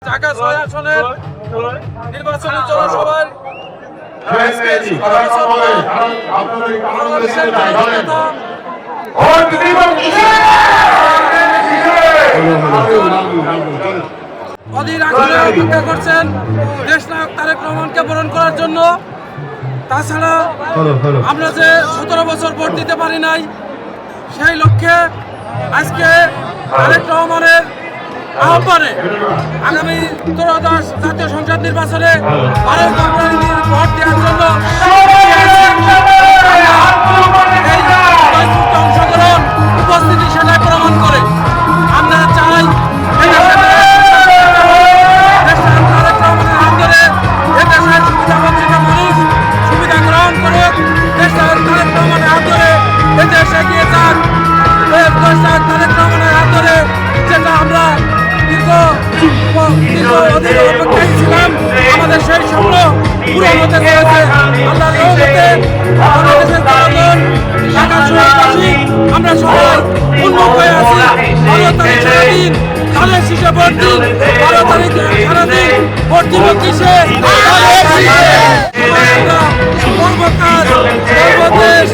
ঢাকা ৬ আসনের নির্বাচনী জনসভায় অধীর আগ্রহে অপেক্ষা করছেন দেশনায়ক তারেক রহমানকে বরণ করার জন্য। তাছাড়া আমরা যে ১৭ বছর ভোট দিতে পারি নাই, সেই লক্ষ্যে আজকে তারেক রহমানের আহ্বানে আগামী ত্রয়োদশ জাতীয় সংসদ নির্বাচনে ভারত ভোট দেওয়ার জন্য অংশগ্রহণ উপস্থিতি সেটাই প্রমাণ করে। আমরা চাই তারেক রহমানের হাত ধরে এদেশের সুবিধাবঞ্চিত মানুষ সুবিধা গ্রহণ করুক, দেশের তারেক রহমানের হাত ধরে এদেশ এগিয়ে যাক। তারেক রহমানের হাত ধরে যেটা আমরা অপেক্ষায় ছিলাম, আমাদের সেই স্বপ্ন পূরণ হতে চলেছে। আল্লাহর রহমতে বাংলাদেশের জনগণ, ঢাকা শহরবাসী আমরা সবাই উন্মুখ হয়ে আছি। ১২ তারিখ সারাদিন ধানের শীষে ভোট দিন, ১২ তারিখ সারাদিন ভোট দিব কিসে? সর্বকাজ সর্বদেশ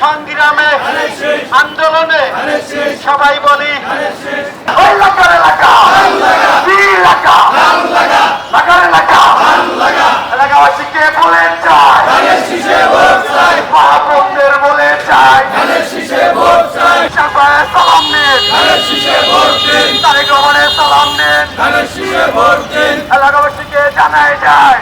সংগ্রামে আন্দোলনে সবাই বলি এলাকাবাসীকে বলে চাই, মহাপ্রভুদের বলে চাই, সালাম নেন, তারেক রহমানের সালাম নেন, এলাকাবাসীকে জানাই যায়